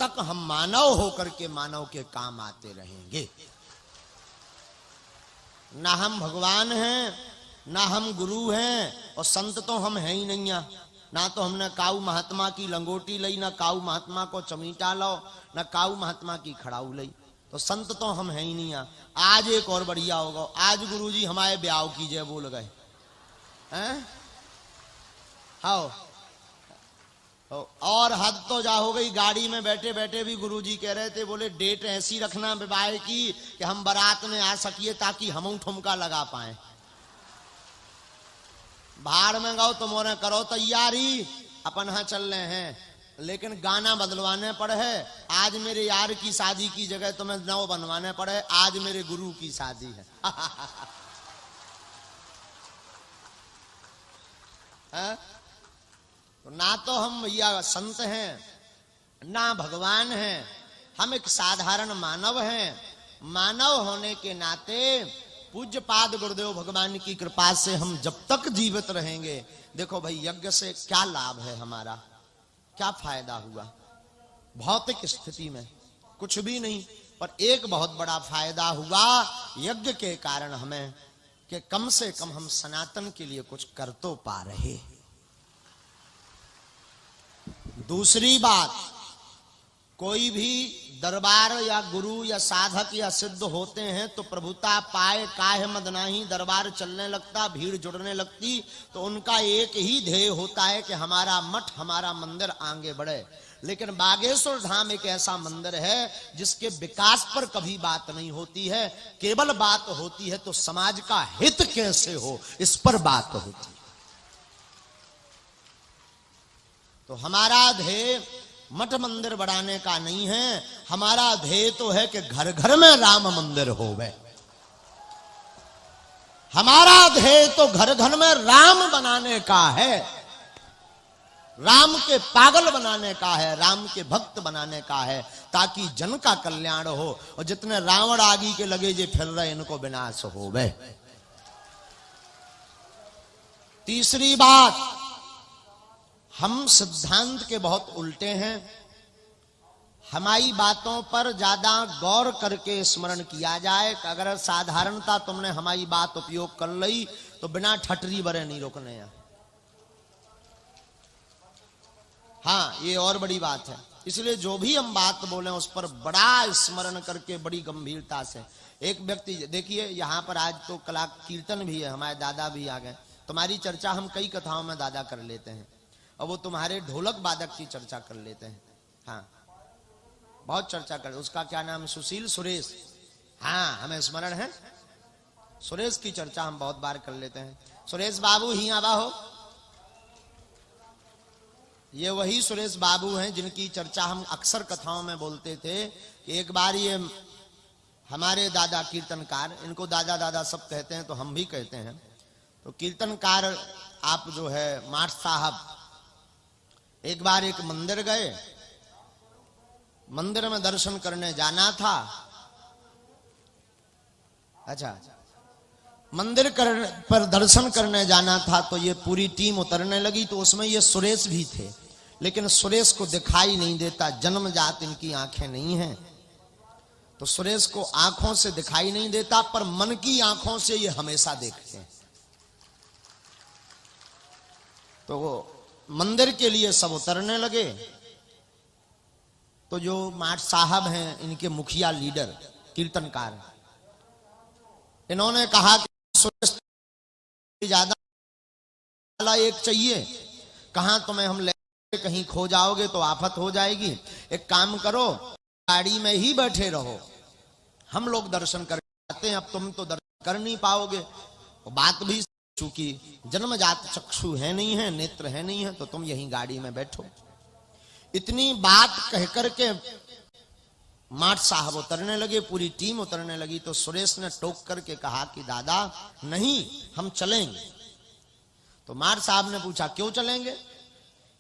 तक हम मानव होकर के मानव के काम आते रहेंगे। ना हम भगवान हैं, ना हम गुरु हैं, और संत तो हम हैं ही नहीं। ना तो हमने काऊ महात्मा की लंगोटी लई, ना काऊ महात्मा को चमीटा लो, ना काऊ महात्मा की खड़ाऊ लई, तो संत तो हम हैं ही नहीं। आज एक और बढ़िया होगा, आज गुरुजी हमारे ब्याह कीजिए बोल गए हैं। हाँ, और हद तो जा हो गई, गाड़ी में बैठे बैठे भी गुरुजी कह रहे थे, बोले डेट ऐसी रखना विवाह की कि हम बारात में आ सकिए ताकि हम ठुमका लगा पाए। भाड़ में गाओ तो मोरे करो तैयारी, अपन हाँ चल रहे हैं, लेकिन गाना बदलवाने पड़े है। आज मेरे यार की शादी की जगह तुम्हें नौ बनवाने पड़े, आज मेरे गुरु की शादी है। है? तो ना तो हम भैया संत हैं, ना भगवान हैं, हम एक साधारण मानव हैं। मानव होने के नाते पूज्य पाद गुरुदेव भगवान की कृपा से हम जब तक जीवित रहेंगे, देखो भाई यज्ञ से क्या लाभ है, हमारा क्या फायदा हुआ। भौतिक स्थिति में कुछ भी नहीं, पर एक बहुत बड़ा फायदा हुआ यज्ञ के कारण हमें, कि कम से कम हम सनातन के लिए कुछ कर तो पा रहे। दूसरी बात, कोई भी दरबार या गुरु या साधक या सिद्ध होते हैं तो प्रभुता पाए काहे मद नाही, दरबार चलने लगता, भीड़ जुड़ने लगती, तो उनका एक ही ध्येय होता है कि हमारा मठ, हमारा मंदिर आगे बढ़े। लेकिन बागेश्वर धाम एक ऐसा मंदिर है जिसके विकास पर कभी बात नहीं होती है, केवल बात होती है तो समाज का हित कैसे हो, इस पर बात होती है। तो हमारा ध्येय मठ मंदिर बढ़ाने का नहीं है, हमारा ध्येय तो है कि घर घर में राम मंदिर होवे। हमारा ध्येय तो घर घर में राम बनाने का है, राम के पागल बनाने का है, राम के भक्त बनाने का है, ताकि जन का कल्याण हो, और जितने रावण आगे के लगे जे फिर रहे इनको विनाश होवे। तीसरी बात, हम सिद्धांत के बहुत उल्टे हैं। हमारी बातों पर ज्यादा गौर करके स्मरण किया जाए। अगर साधारणता तुमने हमारी बात उपयोग कर ली तो बिना ठटरी बरे नहीं रोकने हैं। हाँ, ये और बड़ी बात है, इसलिए जो भी हम बात बोले उस पर बड़ा स्मरण करके बड़ी गंभीरता से। एक व्यक्ति देखिए, यहाँ पर आज तो कला कीर्तन भी है, हमारे दादा भी आ गए। तुम्हारी चर्चा हम कई कथाओं में दादा कर लेते हैं, और वो तुम्हारे ढोलक वादक की चर्चा कर लेते हैं। हाँ, बहुत चर्चा कर, उसका क्या नाम, सुशील, सुरेश, हाँ हमें स्मरण है, सुरेश की चर्चा हम बहुत बार कर लेते हैं। सुरेश बाबू ही आवा हो, ये वही सुरेश बाबू हैं जिनकी चर्चा हम अक्सर कथाओं में बोलते थे कि एक बार ये हमारे दादा कीर्तनकार, इनको दादा दादा सब कहते हैं तो हम भी कहते हैं, तो कीर्तनकार आप जो है माठ साहब एक बार एक मंदिर गए, मंदिर में दर्शन करने जाना था। अच्छा, मंदिर पर दर्शन करने जाना था तो ये पूरी टीम उतरने लगी, तो उसमें ये सुरेश भी थे, लेकिन सुरेश को दिखाई नहीं देता, जन्मजात इनकी आंखें नहीं हैं, तो सुरेश को आंखों से दिखाई नहीं देता, पर मन की आंखों से ये हमेशा देखते हैं। तो वो मंदिर के लिए सब उतरने लगे, तो जो माठ साहब हैं इनके मुखिया लीडर कीर्तनकार, इन्होंने कहा कि ज्यादा एक चाहिए, कहां तुम्हें हम ले कहीं खो जाओगे तो आफत हो जाएगी, एक काम करो गाड़ी में ही बैठे रहो, हम लोग दर्शन कर आते हैं, अब तुम तो दर्शन कर नहीं पाओगे। बात भी चूंकि जन्मजात चक्षु है नहीं है, नेत्र है नहीं है, तो तुम यहीं गाड़ी में बैठो। इतनी बात कहकर के माठ साहब उतरने लगे, पूरी टीम उतरने लगी, तो सुरेश ने टोक करके कहा कि दादा नहीं, हम चलेंगे। तो माठ साहब ने पूछा क्यों चलेंगे,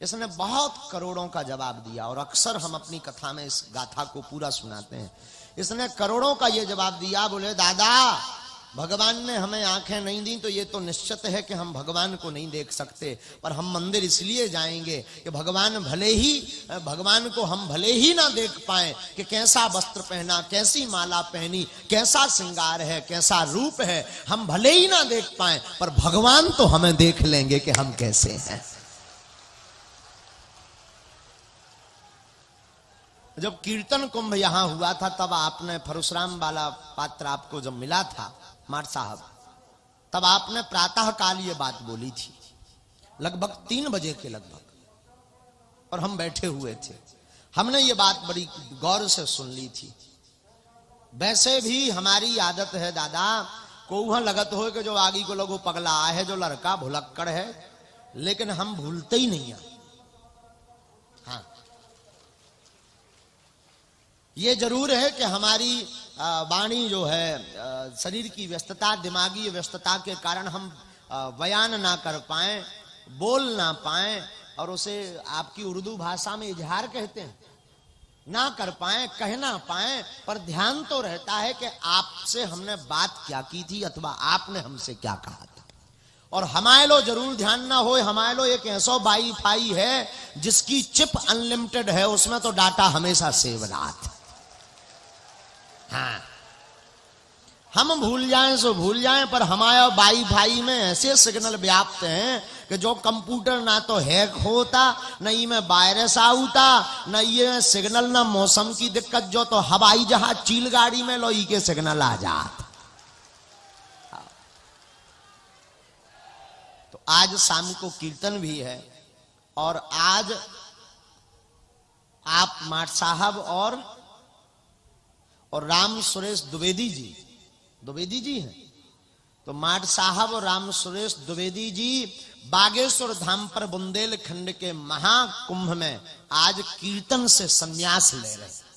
इसने बहुत करोड़ों का जवाब दिया, और अक्सर हम अपनी कथा में इस गाथा को पूरा सुनाते हैं। इसने करोड़ों का ये जवाब दिया, बोले दादा भगवान ने हमें आंखें नहीं दी तो ये तो निश्चित है कि हम भगवान को नहीं देख सकते, पर हम मंदिर इसलिए जाएंगे कि भगवान को हम भले ही ना देख पाए कि कैसा वस्त्र पहना, कैसी माला पहनी, कैसा श्रृंगार है, कैसा रूप है, हम भले ही ना देख पाए, पर भगवान तो हमें देख लेंगे कि हम कैसे हैं। जब कीर्तन कुंभ यहां हुआ था तब आपने परशुराम वाला पात्र आपको जब मिला था मार साहब, तब आपने प्रातः काल ये बात बोली थी, लगभग 3 बजे के लगभग, और हम बैठे हुए थे। हमने ये बात बड़ी गौर से सुन ली थी। वैसे भी हमारी आदत है दादा, को वहां लगत हो कि जो आगे को लोगों पगला है, जो लड़का भुलक्कड़ है, लेकिन हम भूलते ही नहीं है। हाँ, ये जरूर है कि हमारी वाणी जो है, शरीर की व्यस्तता, दिमागी व्यस्तता के कारण हम बयान ना कर पाए, बोल ना पाए, और उसे आपकी उर्दू भाषा में इजहार कहते हैं, ना कर पाए, कह ना पाए, पर ध्यान तो रहता है कि आपसे हमने बात क्या की थी अथवा आपने हमसे क्या कहा था। और हमारे लो जरूर ध्यान ना हो, हमारे लो एक ऐसा वाईफाई है जिसकी चिप अनलिमिटेड है, उसमें तो डाटा हमेशा सेव रात। हाँ, हम भूल जाएं सो भूल जाएं, पर हमारे वाईफाई में ऐसे सिग्नल व्याप्त हैं कि जो कंप्यूटर ना तो हैक होता, न ये में वायरस आउता, न ये सिग्नल, न मौसम की दिक्कत, जो तो हवाई जहाज चील गाड़ी में लो के सिग्नल आ जात। तो आज शाम को कीर्तन भी है, और आज आप माट साहब और राम सुरेश द्विवेदी जी हैं। तो माट साहब और राम सुरेश द्विवेदी जी बागेश्वर धाम पर बुंदेलखंड के महाकुंभ में आज कीर्तन से संन्यास ले रहे हैं।